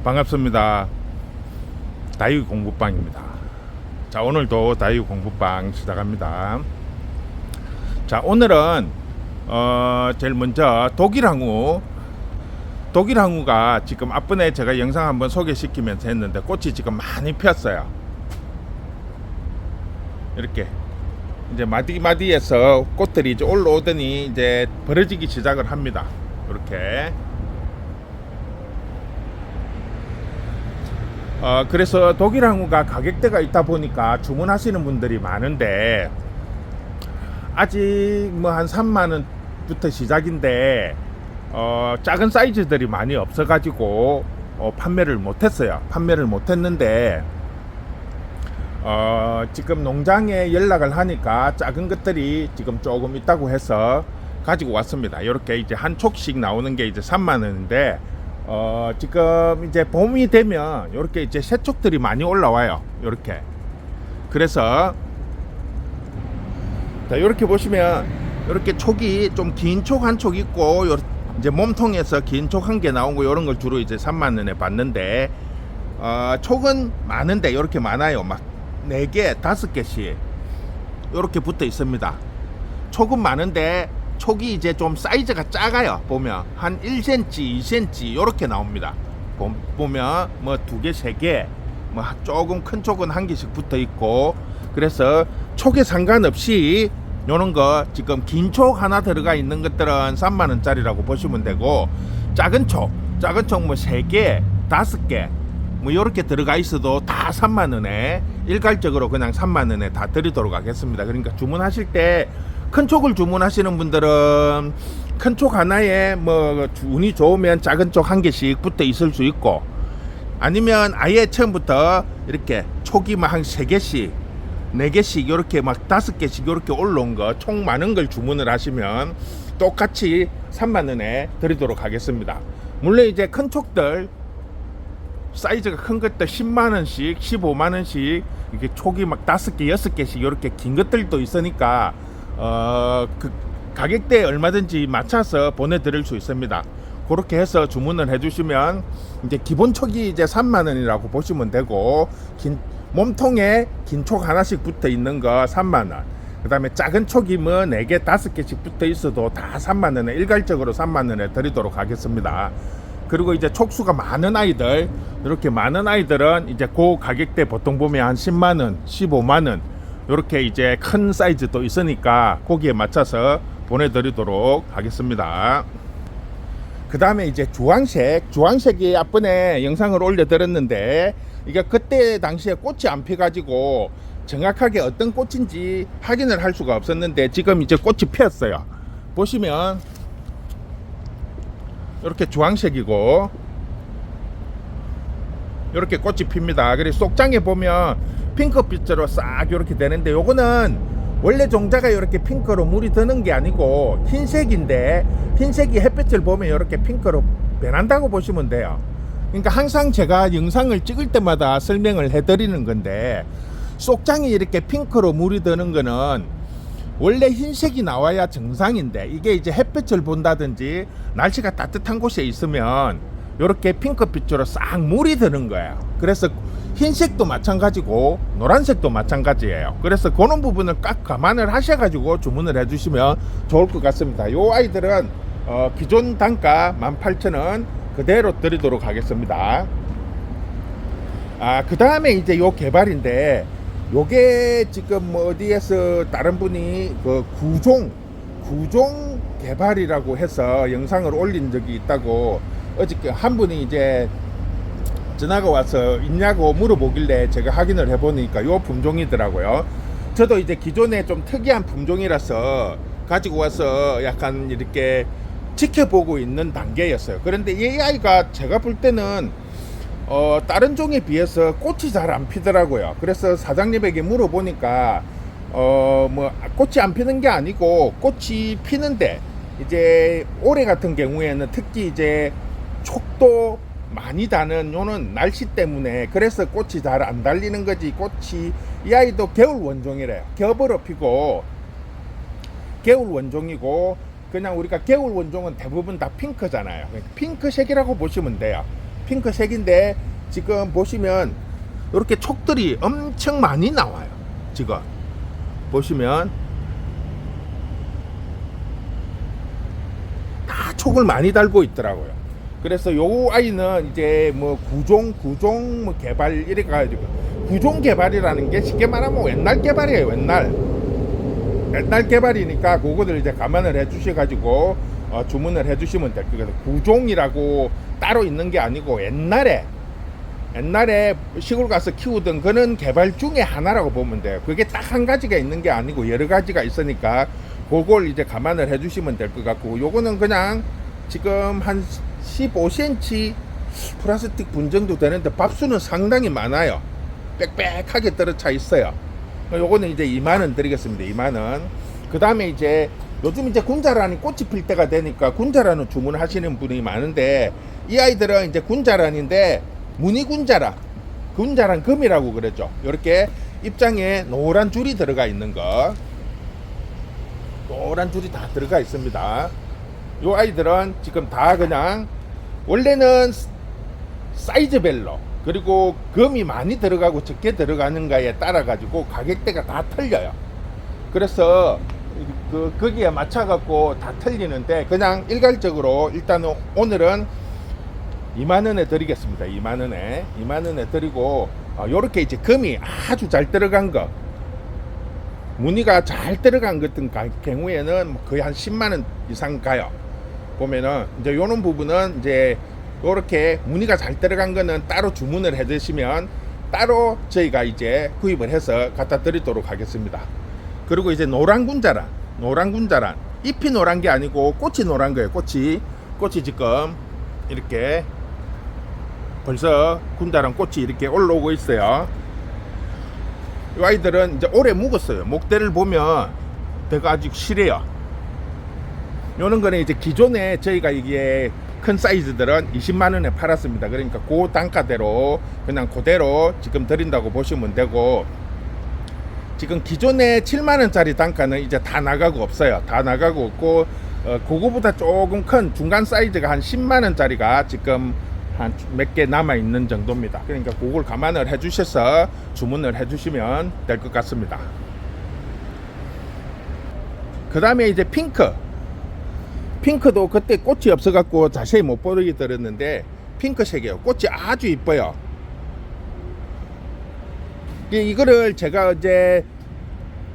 반갑습니다. 다이 공부방입니다. 자, 오늘도 다이 공부방 시작합니다. 자, 오늘은 제일 먼저 독일항우가 지금 앞번에 제가 영상 한번 소개시키면서 했는데 꽃이 지금 많이 폈어요. 이렇게 이제 마디에서 꽃들이 이제 올라오더니 이제 벌어지기 시작을 합니다. 이렇게. 그래서 독일항우가 가격대가 있다 보니까 주문하시는 분들이 많은데, 아직 뭐 한 3만원부터 시작인데 작은 사이즈들이 많이 없어가지고 판매를 못했는데, 지금 농장에 연락을 하니까 작은 것들이 지금 조금 있다고 해서 가지고 왔습니다. 이렇게 이제 한 촉씩 나오는 게 이제 3만원인데, 지금 이제 봄이 되면 이렇게 이제 새촉들이 많이 올라와요. 이렇게. 그래서 자, 이렇게 보시면 이렇게 촉이 좀 긴 촉 한 촉 있고, 이제 몸통에서 긴 촉 한 개 나온 거, 이런 걸 주로 이제 3만원에 받는데, 촉은 많은데 이렇게 많아요. 막 4개, 5개씩 이렇게 붙어 있습니다. 촉은 많은데 촉이 이제 좀 사이즈가 작아요. 보면 한 1cm, 2cm 이렇게 나옵니다. 보면 뭐 2개, 3개, 뭐 조금 큰 촉은 1개씩 붙어 있고, 그래서 촉에 상관없이 요런 거 지금 긴 촉 하나 들어가 있는 것들은 3만원짜리라고 보시면 되고, 작은 촉 뭐 3개, 5개 뭐 이렇게 들어가 있어도 다 3만원에, 일괄적으로 그냥 3만원에 다 드리도록 하겠습니다. 그러니까 주문하실 때 큰 촉을 주문하시는 분들은 큰 촉 하나에 뭐 운이 좋으면 작은 촉 1개씩 붙어 있을 수 있고, 아니면 아예 처음부터 이렇게 촉이 막 한 3개씩 4개씩 이렇게 막 5개씩 이렇게 올라온 거, 총 많은 걸 주문을 하시면 똑같이 3만원에 드리도록 하겠습니다. 물론 이제 큰 촉들, 사이즈가 큰 것들 10만원씩 15만원씩 이렇게 촉이 막 5개 6개씩 이렇게 긴 것들도 있으니까 그 가격대에 얼마든지 맞춰서 보내드릴 수 있습니다. 그렇게 해서 주문을 해주시면 이제 기본 촉이 이제 3만원이라고 보시면 되고, 몸통에 긴 촉 하나씩 붙어 있는 거 3만원, 그 다음에 작은 촉이 뭐 4개 5개씩 붙어 있어도 다 3만원에, 일괄적으로 3만원에 드리도록 하겠습니다. 그리고 이제 촉수가 많은 아이들, 이렇게 많은 아이들은 이제 그 가격대 보통 보면 한 10만원, 15만원 이렇게 이제 큰 사이즈도 있으니까 거기에 맞춰서 보내드리도록 하겠습니다. 그 다음에 이제 주황색이 앞번에 영상을 올려드렸는데, 이게 그때 당시에 꽃이 안 피가지고 정확하게 어떤 꽃인지 확인을 할 수가 없었는데, 지금 이제 꽃이 피었어요. 보시면 이렇게 주황색이고 이렇게 꽃이 핍니다. 그리고 속장에 보면 핑크빛으로 싹 이렇게 되는데, 요거는 원래 종자가 이렇게 핑크로 물이 드는 게 아니고 흰색인데, 흰색이 햇빛을 보면 이렇게 핑크로 변한다고 보시면 돼요. 그러니까 항상 제가 영상을 찍을 때마다 설명을 해드리는 건데, 속장이 이렇게 핑크로 물이 드는 거는 원래 흰색이 나와야 정상인데, 이게 이제 햇빛을 본다든지 날씨가 따뜻한 곳에 있으면 이렇게 핑크빛으로 싹 물이 드는 거예요. 그래서 흰색도 마찬가지고 노란색도 마찬가지예요. 그래서 그런 부분을 딱 감안을 하셔가지고 주문을 해주시면 좋을 것 같습니다. 요 아이들은 기존 단가 18,000원 그대로 드리도록 하겠습니다. 그 다음에 이제 요 개발인데, 요게 지금 뭐 어디에서 다른 분이 그 구종 개발이라고 해서 영상을 올린 적이 있다고, 어저께 한 분이 이제 전화가 와서 있냐고 물어보길래 제가 확인을 해보니까 요 품종이더라고요. 저도 이제 기존에 좀 특이한 품종이라서 가지고 와서 약간 이렇게 지켜보고 있는 단계였어요. 그런데 이 아이가 제가 볼 때는 다른 종에 비해서 꽃이 잘 안 피더라고요. 그래서 사장님에게 물어보니까 뭐 꽃이 안 피는 게 아니고, 꽃이 피는데 이제 올해 같은 경우에는 특히 이제 촉도 많이 다는 요는 날씨 때문에, 그래서 꽃이 잘 안 달리는 거지, 꽃이, 이 아이도 겨울 원종이래요. 겹으로 피고 겨울 원종이고, 그냥 우리가 겨울 원종은 대부분 다 핑크잖아요. 핑크색이라고 보시면 돼요. 핑크색인데 지금 보시면 이렇게 촉들이 엄청 많이 나와요. 지금 보시면 다 촉을 많이 달고 있더라고요. 그래서 요 아이는 이제 뭐 구종 뭐 개발 이래 가지고, 구종 개발이라는 게 쉽게 말하면 옛날 개발이에요. 옛날 개발이니까 그거를 이제 감안을 해 주셔 가지고 주문을 해 주시면 될 거거든요. 구종이라고 따로 있는 게 아니고 옛날에 시골 가서 키우던 그런 개발 중에 하나라고 보면 돼요. 그게 딱 한 가지가 있는 게 아니고 여러 가지가 있으니까 그걸 이제 감안을 해 주시면 될 것 같고, 요거는 그냥 지금 한 15cm 플라스틱 분 정도 되는데 밥수는 상당히 많아요. 빽빽하게 떨어져 있어요. 요거는 이제 2만원 드리겠습니다. 2만원. 그 다음에 이제 요즘 이제 군자란이 꽃이 필 때가 되니까 군자란을 주문하시는 분이 많은데, 이 아이들은 이제 군자란인데 무늬 군자란 금이라고 그러죠. 이렇게 입장에 노란 줄이 들어가 있는 거, 노란 줄이 다 들어가 있습니다. 요 아이들은 지금 다 그냥 원래는 사이즈별로, 그리고 금이 많이 들어가고 적게 들어가는가에 따라 가지고 가격대가 다 틀려요. 그래서 거기에 맞춰 갖고 다 틀리는데, 그냥 일괄적으로 일단 오늘은 2만원에 드리겠습니다. 2만원에 드리고, 요렇게 이제 금이 아주 잘 들어간 거, 무늬가 잘 들어간 같은 경우에는 거의 한 10만원 이상 가요. 보면은 이제 요런 부분은 이제 요렇게 무늬가 잘 들어간 거는 따로 주문을 해 주시면 따로 저희가 이제 구입을 해서 갖다 드리도록 하겠습니다. 그리고 이제 노란 군자란 잎이 노란 게 아니고 꽃이 노란 거예요. 꽃이 지금 이렇게 벌써 군자란 꽃이 이렇게 올라오고 있어요. 이 아이들은 이제 오래 묵었어요. 목대를 보면 대가 아주 실해요. 요런 거는 이제 기존에 저희가 이게 큰 사이즈들은 20만원에 팔았습니다. 그러니까 그 단가대로 그냥 그대로 지금 드린다고 보시면 되고, 지금 기존에 7만원짜리 단가는 이제 다 나가고 없어요. 다 나가고 없고, 그거보다 조금 큰 중간 사이즈가 한 10만원짜리가 지금 한 몇 개 남아 있는 정도입니다. 그러니까 그걸 감안을 해 주셔서 주문을 해 주시면 될 것 같습니다. 그 다음에 이제 핑크도 그때 꽃이 없어 갖고 자세히 못 보게 들었는데 핑크색이에요. 꽃이 아주 이뻐요. 이거를 제가 이제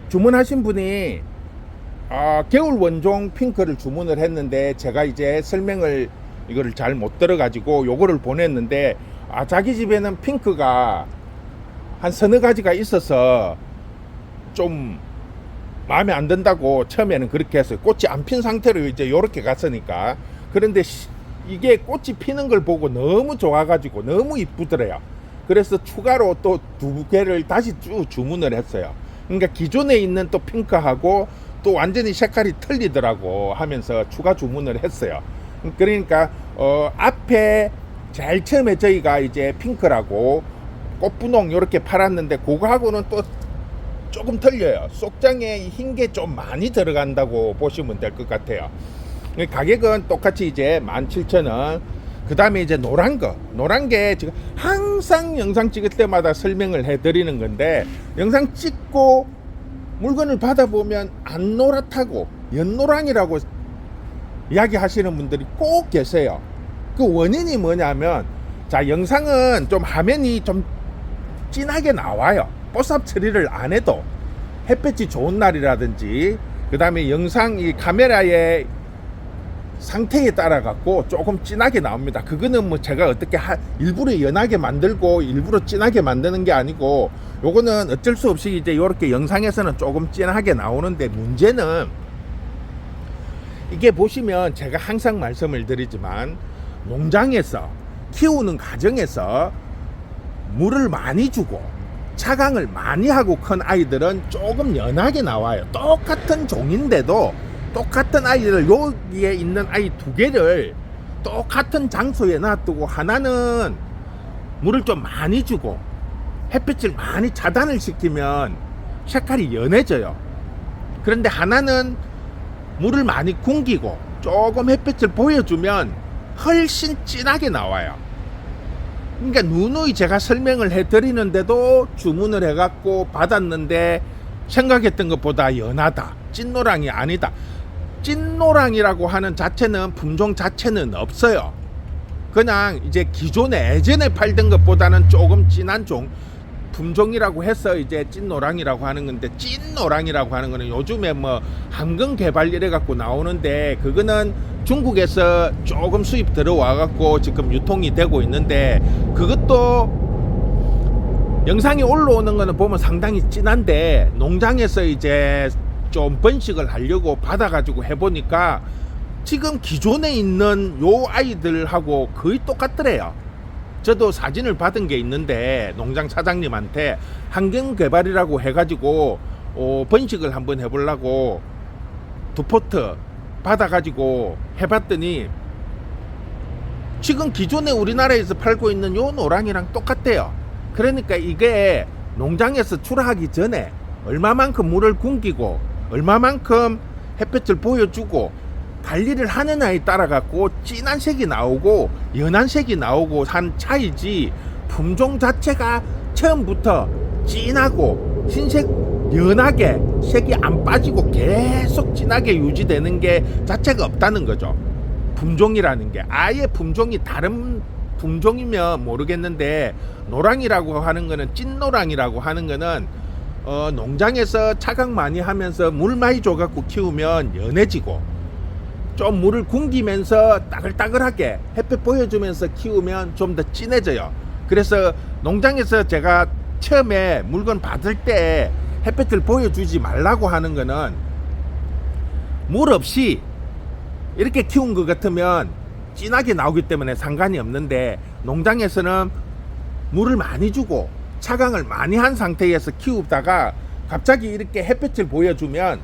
주문하신 분이 겨울 원종 핑크를 주문을 했는데, 제가 이제 설명을 이거를 잘 못 들어가지고 요거를 보냈는데, 자기 집에는 핑크가 한 서너 가지가 있어서 좀 마음에 안 든다고 처음에는 그렇게 했어요. 꽃이 안 핀 상태로 이제 요렇게 갔으니까. 그런데 이게 꽃이 피는 걸 보고 너무 좋아가지고 너무 이쁘더래요. 그래서 추가로 또 2개를 다시 쭉 주문을 했어요. 그러니까 기존에 있는 또 핑크하고 또 완전히 색깔이 틀리더라고 하면서 추가 주문을 했어요. 그러니까 앞에 제일 처음에 저희가 이제 핑크라고 꽃분홍 이렇게 팔았는데, 그거하고는 또 조금 틀려요. 속장에 흰 게 좀 많이 들어간다고 보시면 될 것 같아요. 가격은 똑같이 이제 17,000원. 그 다음에 이제 노란 게 지금 항상 영상 찍을 때마다 설명을 해드리는 건데, 영상 찍고 물건을 받아보면 안 노랗다고 연노랑이라고 이야기하시는 분들이 꼭 계세요. 그 원인이 뭐냐면, 자, 영상은 좀 화면이 좀 진하게 나와요. 뽀삽 처리를 안 해도 햇볕이 좋은 날이라든지, 그 다음에 영상 이 카메라의 상태에 따라 갖고 조금 진하게 나옵니다. 그거는 뭐 제가 어떻게 일부러 연하게 만들고 일부러 진하게 만드는 게 아니고, 요거는 어쩔 수 없이 이제 이렇게 영상에서는 조금 진하게 나오는데, 문제는 이게 보시면 제가 항상 말씀을 드리지만, 농장에서 키우는 과정에서 물을 많이 주고 차강을 많이 하고 큰 아이들은 조금 연하게 나와요. 똑같은 종인데도 똑같은 아이들, 여기에 있는 아이 2개를 똑같은 장소에 놔두고, 하나는 물을 좀 많이 주고 햇빛을 많이 차단을 시키면 색깔이 연해져요. 그런데 하나는 물을 많이 굶기고 조금 햇빛을 보여주면 훨씬 진하게 나와요. 그러니까 누누이 제가 설명을 해드리는데도 주문을 해갖고 받았는데 생각했던 것보다 연하다, 찐노랑이 아니다. 찐노랑이라고 하는 자체는 품종 자체는 없어요. 그냥 이제 기존에 예전에 팔던 것보다는 조금 진한 품종이라고 해서 이제 찐노랑이라고 하는 건데, 찐노랑이라고 하는 거는 요즘에 뭐 항공 개발 이래 갖고 나오는데, 그거는 중국에서 조금 수입 들어와 갖고 지금 유통이 되고 있는데, 그것도 영상이 올라오는 거는 보면 상당히 진한데, 농장에서 이제 좀 번식을 하려고 받아가지고 해보니까 지금 기존에 있는 요 아이들하고 거의 똑같더래요. 저도 사진을 받은 게 있는데, 농장 사장님한테 환경 개발이라고 해가지고 번식을 한번 해보려고 2포트 받아가지고 해봤더니 지금 기존에 우리나라에서 팔고 있는 요 노랑이랑 똑같대요. 그러니까 이게 농장에서 출하하기 전에 얼마만큼 물을 굶기고 얼마만큼 햇볕을 보여주고 관리를 하느냐에 따라 갖고 진한 색이 나오고 연한 색이 나오고 한 차이지, 품종 자체가 처음부터 진하고 흰색 연하게 색이 안 빠지고 계속 진하게 유지되는 게 자체가 없다는 거죠. 품종이라는 게 아예 품종이 다른 품종이면 모르겠는데, 노랑이라고 하는 거는, 찐노랑이라고 하는 거는 농장에서 차각 많이 하면서 물 많이 줘갖고 키우면 연해지고, 좀 물을 굶기면서 따글따글하게 햇볕 보여주면서 키우면 좀 더 진해져요. 그래서 농장에서 제가 처음에 물건 받을 때 햇볕을 보여주지 말라고 하는 거는, 물 없이 이렇게 키운 것 같으면 진하게 나오기 때문에 상관이 없는데, 농장에서는 물을 많이 주고 차광을 많이 한 상태에서 키우다가 갑자기 이렇게 햇볕을 보여주면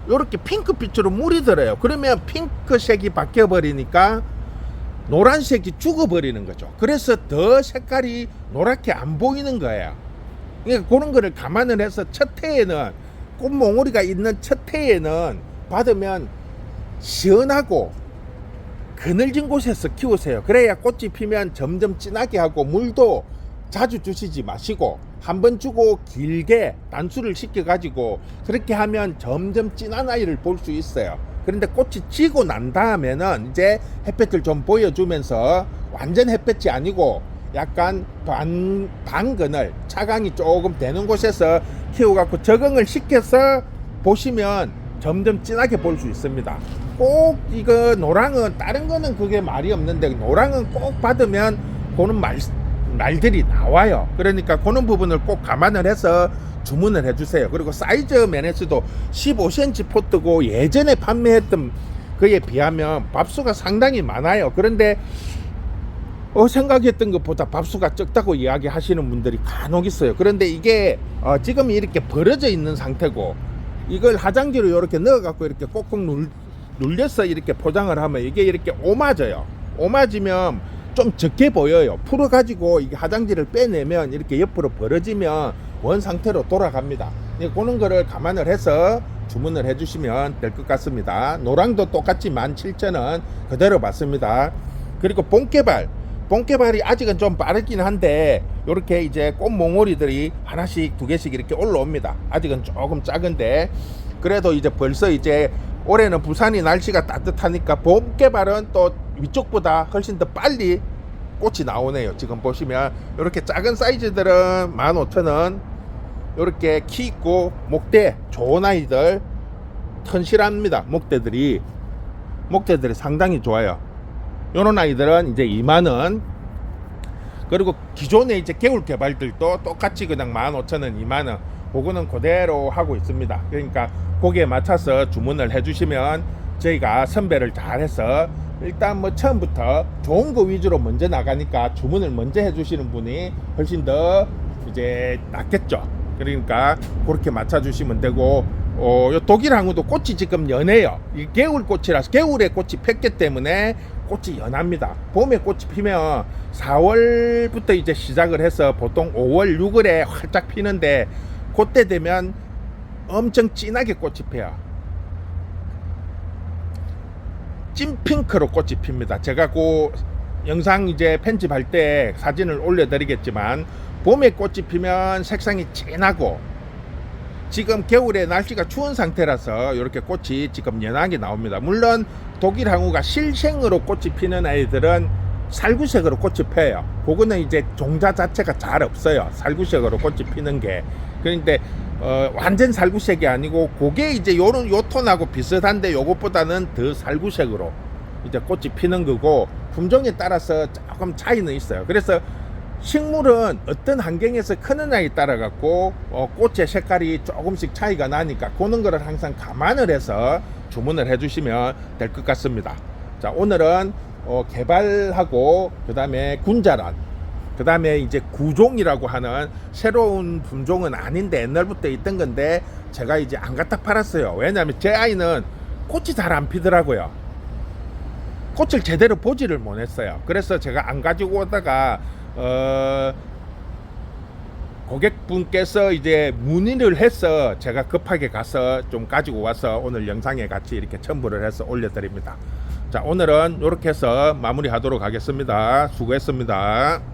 이렇게 핑크빛으로 물이 들어요. 그러면 핑크색이 바뀌어 버리니까 노란색이 죽어버리는 거죠. 그래서 더 색깔이 노랗게 안 보이는 거예요. 그러니까 그런 거를 감안을 해서 첫 해에는, 꽃몽오리가 있는 첫 해에는 받으면 시원하고 그늘진 곳에서 키우세요. 그래야 꽃이 피면 점점 진하게 하고, 물도 자주 주시지 마시고 한번 주고 길게 단수를 시켜 가지고 그렇게 하면 점점 진한 아이를 볼 수 있어요. 그런데 꽃이 지고 난 다음에는 이제 햇볕을 좀 보여주면서, 완전 햇볕이 아니고 약간 반그늘 차광이 조금 되는 곳에서 키워갖고 적응을 시켜서 보시면 점점 진하게 볼 수 있습니다. 꼭 이거 노랑은, 다른 거는 그게 말이 없는데 노랑은 꼭 받으면 그런 말들이 나와요. 그러니까 그런 부분을 꼭 감안을 해서 주문을 해주세요. 그리고 사이즈 면에서도 15cm 포트고 예전에 판매했던 그에 비하면 밥수가 상당히 많아요. 그런데 생각했던 것보다 밥수가 적다고 이야기하시는 분들이 간혹 있어요. 그런데 이게 지금 이렇게 벌어져 있는 상태고, 이걸 화장지로 이렇게 넣어갖고 이렇게 꼭꼭 눌려서 이렇게 포장을 하면 이게 이렇게 오맞아요. 오맞으면 좀 적게 보여요. 풀어가지고 이게 화장지를 빼내면 이렇게 옆으로 벌어지면 원 상태로 돌아갑니다. 그런 거를 감안을 해서 주문을 해주시면 될 것 같습니다. 노랑도 똑같이 17,000원 그대로 받습니다. 그리고 본개발이 아직은 좀 빠르긴 한데, 이렇게 이제 꽃몽오리들이 하나씩 2개씩 이렇게 올라옵니다. 아직은 조금 작은데, 그래도 이제 벌써 이제 올해는 부산이 날씨가 따뜻하니까 봄개발은 또 위쪽보다 훨씬 더 빨리 꽃이 나오네요. 지금 보시면 이렇게 작은 사이즈들은 15,000원, 이렇게 키 있고 목대 좋은 아이들 튼실합니다. 목대들이 상당히 좋아요. 요런 아이들은 이제 2만원. 그리고 기존에 이제 개울 개발들도 똑같이 그냥 15,000원, 2만원, 그거는 그대로 하고 있습니다. 그러니까 거기에 맞춰서 주문을 해주시면 저희가 선별을 잘 해서, 일단 뭐 처음부터 좋은 거 위주로 먼저 나가니까 주문을 먼저 해주시는 분이 훨씬 더 이제 낫겠죠. 그러니까 그렇게 맞춰주시면 되고, 요 독일 항우도 꽃이 지금 연해요. 이 겨울꽃이라서, 겨울에 꽃이 폈기 때문에 꽃이 연합니다. 봄에 꽃이 피면 4월부터 이제 시작을 해서 보통 5월, 6월에 활짝 피는데, 그때 되면 엄청 진하게 꽃이 펴요. 찐핑크로 꽃이 핍니다. 제가 그 영상 이제 편집할 때 사진을 올려드리겠지만 봄에 꽃이 피면 색상이 진하고 지금 겨울에 날씨가 추운 상태라서 이렇게 꽃이 지금 연하게 나옵니다. 물론 독일 항우가 실생으로 꽃이 피는 아이들은 살구색으로 꽃이 펴요. 그거는 이제 종자 자체가 잘 없어요. 살구색으로 꽃이 피는 게. 그런데 완전 살구색이 아니고 그게 이제 요런 요 톤하고 비슷한데 요것보다는 더 살구색으로 이제 꽃이 피는 거고 품종에 따라서 조금 차이는 있어요. 그래서 식물은 어떤 환경에서 크느냐에 따라 갖고 꽃의 색깔이 조금씩 차이가 나니까 그런 거를 항상 감안을 해서 주문을 해주시면 될 것 같습니다. 자, 오늘은 개발하고 그 다음에 군자란, 그 다음에 이제 구종이라고 하는 새로운 품종은 아닌데 옛날부터 있던 건데 제가 이제 안 갖다 팔았어요. 왜냐하면 제 아이는 꽃이 잘 안 피더라고요. 꽃을 제대로 보지를 못했어요. 그래서 제가 안 가지고 오다가 고객분께서 이제 문의를 해서 제가 급하게 가서 좀 가지고 와서 오늘 영상에 같이 이렇게 첨부를 해서 올려드립니다. 자, 오늘은 이렇게 해서 마무리하도록 하겠습니다. 수고했습니다.